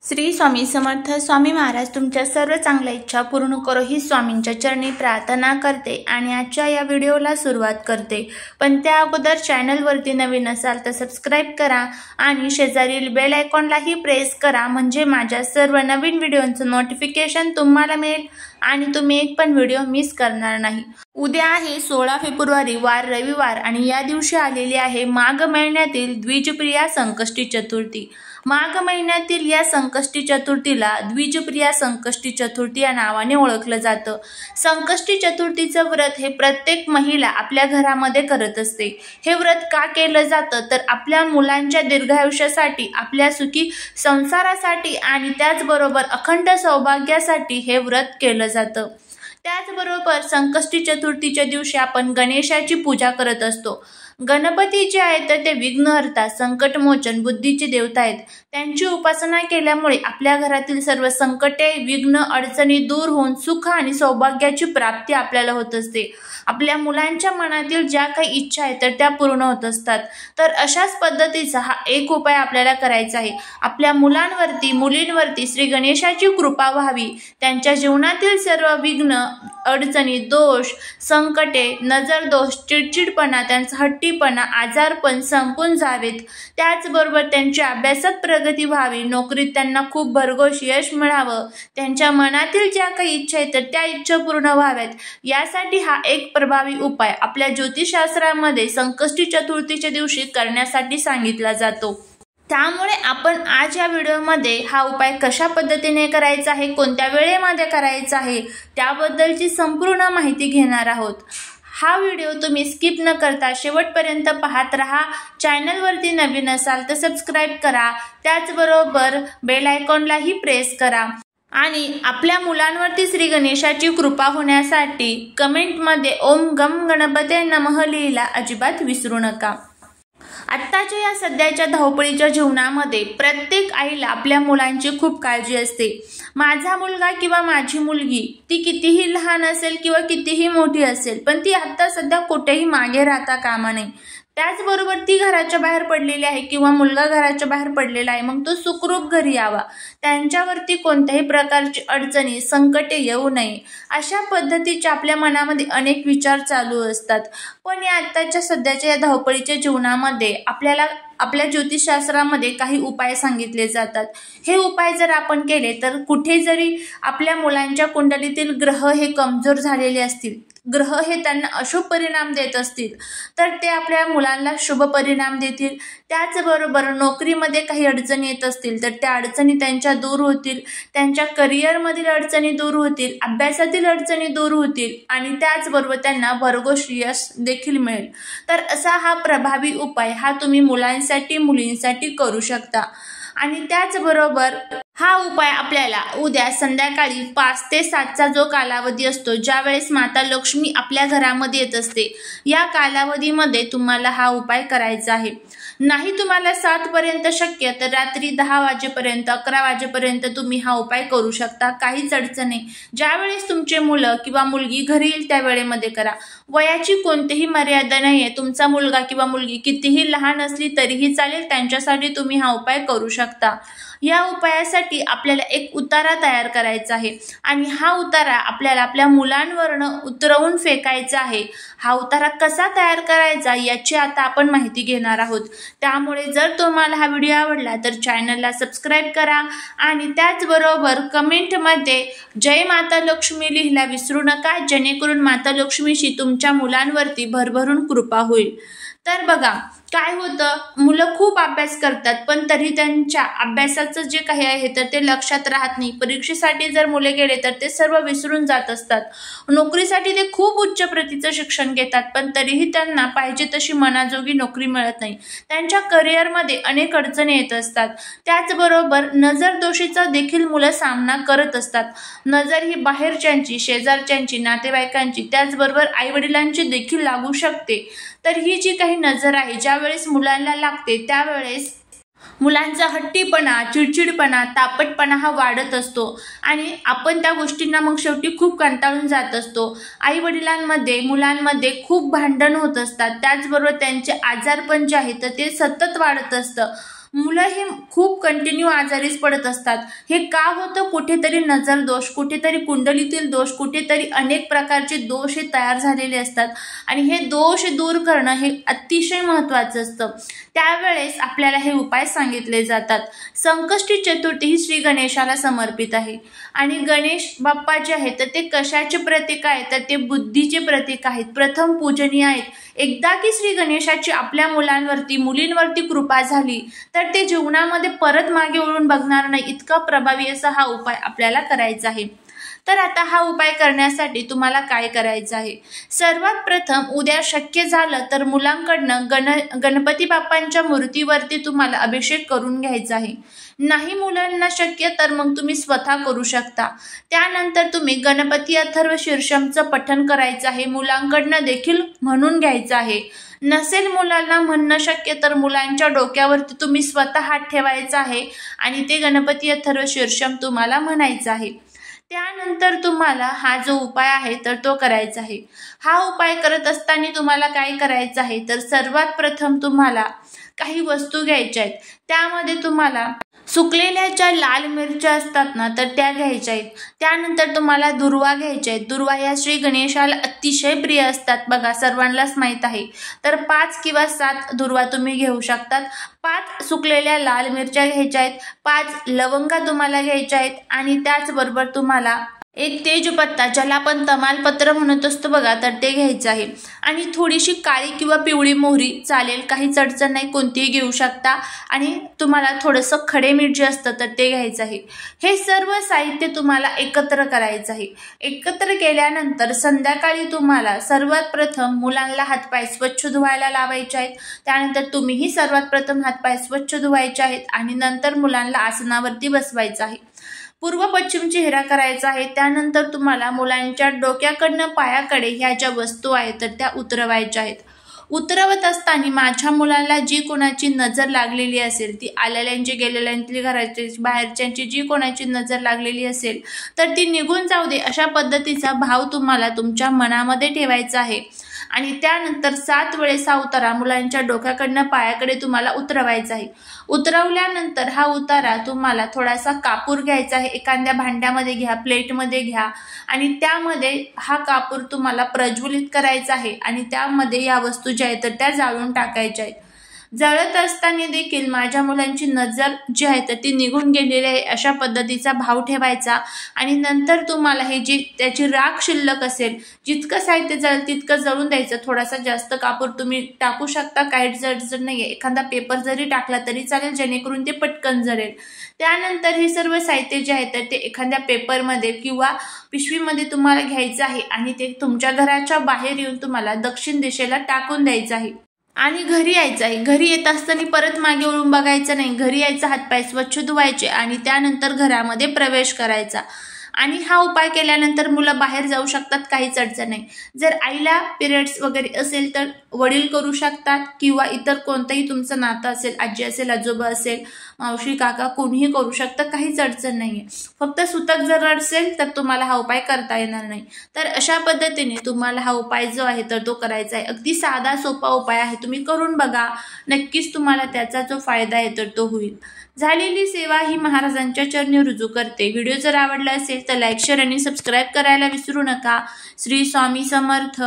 श्री स्वामी समर्थ स्वामी महाराज तुमच्या सर्व चांगल्या इच्छा पूर्ण करो ही स्वामींच्या चरणी प्रार्थना करते आणि आजच्या या व्हिडिओला सुरुवात करते। पण त्या अगोदर चॅनलवरती नवीन असाल तर सबस्क्राइब करा आणि शेजारील बेल आयकॉनलाही प्रेस करा, म्हणजे माझ्या सर्व नवीन व्हिडिओंचं नोटिफिकेशन तुम्हाला मिळेल आणि तुम्ही एक पण व्हिडिओ मिस करणार नाही। उद्या आहे 16 फेब्रुवारी वार रविवार आणि या दिवशी आलेली आहे माघ महिन्यातील द्विजप्रिया संकष्टी चतुर्थी। माघ महिन्यातील या संकष्टी चतुर्थीला द्विजप्रिया संकष्टी चतुर्थी या नावाने ओळखलं जातं। संकष्टी चतुर्थीचं व्रत हे प्रत्येक महिला आपल्या घरामध्ये करत असते। हे व्रत का केलं जातं तर आपल्या मुलांच्या दीर्घायुष्यासाठी, आपल्या सुखी संसारासाठी आणि त्याचबरोबर अखंड सौभाग्यासाठी हे व्रत केलं जातं। त्याचबरोबर संकष्टी चतुर्थीच्या दिवशी आपण गणेशाची पूजा करत असतो। गणपती जे आहेत तर ते विघ्नहर्ता, संकटमोचन, बुद्धीचे देवता आहेत। त्यांची उपासना केल्यामुळे आपल्या घरातील सर्व संकटे, विघ्न, अडचणी दूर होऊन सुख आणि सौभाग्याची प्राप्ती आपल्याला होत असते। आपल्या मुलांच्या मनातील ज्या काही इच्छा आहेत तर त्या पूर्ण होत असतात। तर अशाच पद्धतीचा हा एक उपाय आपल्याला करायचा आहे। आपल्या मुलांवरती, मुलींवरती श्री गणेशाची कृपा व्हावी, त्यांच्या जीवनातील सर्व विघ्न, अडचणी, दोष, संकटे, नजर दोष, चिडचिडपणा, त्यांचा हट्टीपणा, आजारपण संपून जावेत। त्याचबरोबर त्यांच्या अभ्यासात प्रगती व्हावी, नोकरीत त्यांना खूप भरघोस यश मिळावं, त्यांच्या मनातील ज्या काही इच्छा आहेत तर त्या इच्छा पूर्ण व्हाव्यात, यासाठी हा एक प्रभावी उपाय आपल्या ज्योतिषशास्त्रामध्ये संकष्टी चतुर्थीच्या दिवशी करण्यासाठी सांगितला जातो। त्यामुळे आपण आज या व्हिडिओमध्ये हा उपाय कशा पद्धतीने करायचा आहे, कोणत्या वेळेमध्ये करायचा आहे, त्याबद्दलची संपूर्ण माहिती घेणार आहोत। हा व्हिडिओ तुम्ही स्किप न करता शेवटपर्यंत पाहत रहा। चॅनलवरती नवीन असाल तर सबस्क्राइब करा, त्याचबरोबर बेल आयकॉनलाही प्रेस करा आणि आपल्या मुलांवरती श्री गणेशाची कृपा होण्यासाठी कमेंटमध्ये ओम गम गणपते नमः लिहायला अजिबात विसरू नका। आत्ताच्या या सध्याच्या धावपळीच्या जीवनामध्ये प्रत्येक आईला आपल्या मुलांची खूप काळजी असते। माझा मुलगा किंवा माझी मुलगी ती कितीही लहान असेल किंवा कितीही मोठी असेल, पण ती आता सध्या कुठेही मागे राहता कामा नये। त्याचबरोबर ती घराच्या बाहेर पडलेली आहे किंवा मुलगा घराच्या बाहेर पडलेला आहे, मग तो सुखरूप घरी यावा, त्यांच्यावरती कोणत्याही प्रकारची अडचणी, संकटे येऊ नये, अशा पद्धतीचे आपल्या मनामध्ये अनेक विचार चालू असतात। पण या आत्ताच्या सध्याच्या या धावपळीच्या जीवनामध्ये आपल्याला आपल्या ज्योतिषशास्त्रामध्ये काही उपाय सांगितले जातात। हे उपाय जर आपण केले तर कुठे जरी आपल्या मुलांच्या कुंडलीतील ग्रह हे कमजोर झालेले असतील, ग्रह हे त्यांना अशुभ परिणाम देत असतील, तर ते आपल्या मुलांना शुभ परिणाम देतील। त्याचबरोबर नोकरीमध्ये काही अडचणी येत असतील तर त्या अडचणी त्यांच्या दूर होतील, त्यांच्या करिअरमधील अडचणी दूर होतील, अभ्यासातील अडचणी दूर होतील आणि त्याचबरोबर त्यांना भरघोस यश देखील मिळेल। तर असा हा प्रभावी उपाय हा तुम्ही मुलांसाठी, मुलींसाठी करू शकता। आणि त्याचबरोबर हा उपाय आपल्याला उद्या संध्याकाळी 5 ते 7चा जो कालावधी असतो, ज्यावेळेस माता लक्ष्मी आपल्या घरामध्ये येत असते, या कालावधीमध्ये तुम्हाला हा उपाय करायचा आहे। नाही तुम्हाला 7 पर्यंत शक्य तर रात्री 10 वाजेपर्यंत, 11 वाजेपर्यंत तुम्ही हा उपाय करू शकता, काहीच अडचण नाही। ज्यावेळेस तुमचे मुलं किंवा मुलगी घरी येईल त्या वेळेमध्ये करा। वयाची कोणतीही मर्यादा नाहीये, तुमचा मुलगा किंवा मुलगी कितीही लहान असली तरीही चालेल, त्यांच्यासाठी तुम्ही हा उपाय करू शकता। या उपायासाठी आपल्याला एक उतारा तयार करायचा आहे आणि हा उतारा आपल्याला आपल्या मुलांवरनं उतरवून फेकायचा आहे। हा उतारा कसा तयार करायचा याची आता आपण माहिती घेणार आहोत। त्यामुळे जर तुम्हाला हा व्हिडिओ आवडला तर चॅनलला सबस्क्राइब करा आणि त्याचबरोबर कमेंटमध्ये जय माता लक्ष्मी लिहायला विसरू नका, जेणेकरून माता लक्ष्मीची तुमच्या मुलांवरती भरभरून कृपा होईल। तर बघा काय होतं, मुलं खूप अभ्यास करतात पण तरी त्यांच्या अभ्यासाचं जे काही आहे तर ते लक्षात राहत नाही। परीक्षेसाठी जर मुले गेले तर ते सर्व विसरून जात असतात। नोकरीसाठी ते खूप उच्च प्रतीचं शिक्षण घेतात पण तरीही त्यांना पाहिजे तशी मनाजोगी नोकरी मिळत नाही। त्यांच्या करिअरमध्ये अनेक अडचणी येत असतात। त्याचबरोबर नजर दोषीचा देखील मुलं सामना करत असतात। नजर ही बाहेरच्यांची, शेजारच्यांची, नातेवाईकांची, त्याचबरोबर आईवडिलांची देखील लागू शकते। तर ही जी काही नजर आहे ज्यावेळेस मुलांना लागते त्यावेळेस मुलांचा हट्टीपणा, चिडचिडपणा, तापटपणा हा वाढत असतो आणि आपण त्या गोष्टींना मग शेवटी खूप कंटाळून जात असतो। आई वडिलांमध्ये, मुलांमध्ये खूप भांडण होत असतात। त्याचबरोबर त्यांचे आजारपण जे आहे तर ते सतत वाढत असतं। मुलं हे खूप कंटिन्यू आजारीच पडत असतात. हे का होतं? कुठेतरी नजर दोष, कुठेतरी कुंडलीतील दोष, कुठेतरी अनेक प्रकारचे दोष हे तयार झालेले असतात आणि हे दोष दूर करणं हे अतिशय महत्त्वाचं असतं. त्यावेळेस आपल्याला हे उपाय सांगितले जातात. संकष्टी चतुर्थी ही श्री गणेशाला समर्पित आहे आणि गणेश बाप्पा जे आहेत तर ते कशाचे प्रतीक आहेत? तर ते बुद्धीचे प्रतीक आहेत, प्रथम पूजनीय आहेत. एकदा की श्री गणेशाची आपल्या मुलांवरती मुलींवरती कृपा झाली तर ते जीवनामध्ये परत मागे वळून बघणार नाही, इतका प्रभावी असा हा उपाय आपल्याला करायचा आहे. तर आता हा उपाय करण्यासाठी तुम्हाला काय करायचं आहे? सर्वात प्रथम उद्या शक्य झालं तर मुलांकडनं गणपती बाप्पांच्या मूर्तीवरती तुम्हाला अभिषेक करून घ्यायचा आहे. नाही मुलांना शक्य तर मग तुम्ही स्वतः करू शकता. त्यानंतर तुम्ही गणपती अथर्व शीर्षमचं पठण करायचं आहे. मुलांकडनं देखील म्हणून घ्यायचं आहे. नसेल मुलांना म्हणणं शक्य तर मुलांच्या डोक्यावरती तुम्ही स्वतः हात ठेवायचा आहे आणि ते गणपती अथर्व शीर्षम तुम्हाला म्हणायचं आहे. त्यानंतर तुम्हाला हा जो उपाय आहे तर तो करायचा आहे. हा उपाय करत असताना तुम्हाला काय करायचं आहे? तर सर्वात प्रथम तुम्हाला काही वस्तू घ्यायच्या आहेत. त्यामध्ये तुम्हाला सुकलेल्या ज्या लाल मिरच्या असतात ना तर त्या घ्यायच्या आहेत. त्यानंतर तुम्हाला दुर्वा घ्यायच्या आहेत. दुर्वा या श्री गणेशाला अतिशय प्रिय असतात, बघा सर्वांनाच माहीत आहे. तर 5 किंवा 7 दुर्वा तुम्ही घेऊ शकतात. 5 सुकलेल्या लाल मिरच्या घ्यायच्या आहेत, 5 लवंगा तुम्हाला घ्यायच्या आहेत आणि त्याचबरोबर तुम्हाला एक तेजपत्ता, ज्याला आपण तमालपत्र म्हणत असतो बघा, तर ते घ्यायचं आहे आणि थोडीशी काळी किंवा पिवळी मोहरी चालेल, काहीच अडचण नाही, कोणतीही घेऊ शकता. आणि तुम्हाला थोडंसं खडे मीठ जे असतं तर ते घ्यायचं आहे. हे सर्व साहित्य तुम्हाला एकत्र करायचं आहे. एकत्र केल्यानंतर संध्याकाळी तुम्हाला सर्वात प्रथम मुलांना हातपाय स्वच्छ धुवायला लावायचे आहेत. त्यानंतर तुम्हीही सर्वात प्रथम हातपाय स्वच्छ धुवायचे आहेत आणि नंतर मुलांना आसनावरती बसवायचं आहे. पूर्व पश्चिम चेहरा करायचा आहे. त्यानंतर तुम्हाला मुलांच्या डोक्याकडनं पायाकडे ह्या ज्या वस्तू आहेत तर त्या उतरवायच्या आहेत. उतरवत असताना माझ्या मुलांना जी कोणाची नजर लागलेली असेल, ती आलेल्यांची गेलेल्यांची घराची बाहेरच्यांची जी कोणाची नजर लागलेली असेल तर ती निघून जाऊ दे, अशा पद्धतीचा भाव तुम्हाला तुमच्या मनामध्ये ठेवायचा आहे. आणि त्यानंतर 7 वेळेस हा उतारा मुलांच्या डोक्याकडनं पायाकडे तुम्हाला उतरवायचा आहे. उतरवल्यानंतर हा उतारा तुम्हाला थोडासा कापूर घ्यायचा आहे. एखाद्या भांड्यामध्ये घ्या, प्लेटमध्ये घ्या आणि त्यामध्ये हा कापूर तुम्हाला प्रज्वलित करायचा आहे आणि त्यामध्ये या वस्तू ज्या आहेत तर त्या जाळून टाकायच्या आहेत. जळत असताना देखील माझ्या मुलांची नजर जी आहे तर ती निघून गेलेली आहे, अशा पद्धतीचा भाव ठेवायचा. आणि नंतर तुम्हाला हे जी त्याची राख शिल्लक असेल, जितकं साहित्य जळेल तितकं जळून द्यायचं. थोडासा जास्त कापूर तुम्ही टाकू शकता, काहीच अडचण नाही आहे. एखादा पेपर जरी टाकला तरी चालेल, जेणेकरून ते पटकन जळेल. त्यानंतर हे सर्व साहित्य जे आहे तर ते एखाद्या पेपरमध्ये किंवा पिशवीमध्ये तुम्हाला घ्यायचं आहे आणि ते तुमच्या घराच्या बाहेर येऊन तुम्हाला दक्षिण दिशेला टाकून द्यायचं आहे आणि घरी यायचं आहे. घरी येत असताना परत मागे वळून बघायचं नाही. घरी यायचं, हातपाय स्वच्छ धुवायचे आणि त्यानंतर घरामध्ये प्रवेश करायचा. आणि हा उपाय केल्यानंतर मुलं बाहेर जाऊ शकतात, काहीच अडचण नाही. जर आईला पिरियड्स वगैरे असेल तर वडील करू शकतात किंवा इतर कोणतंही तुमचं नातं असेल, आजी असेल, आजोबा असेल, मावशी, काका, कोणीही करू शकतं, काहीच अडचण नाही आहे. फक्त सुतक जर असेल तर तुम्हाला हा उपाय करता येणार नाही. तर अशा पद्धतीने तुम्हाला हा उपाय जो आहे तर तो करायचा आहे. अगदी साधा सोपा उपाय आहे, तुम्ही करून बघा, नक्कीच तुम्हाला त्याचा जो फायदा आहे तर तो होईल. झालेली सेवा ही महाराजांच्या चरणी रुजू करते. व्हिडिओ जर आवडला असेल तर लाईक, शेअर आणि सबस्क्राईब करायला विसरू नका. श्री स्वामी समर्थ.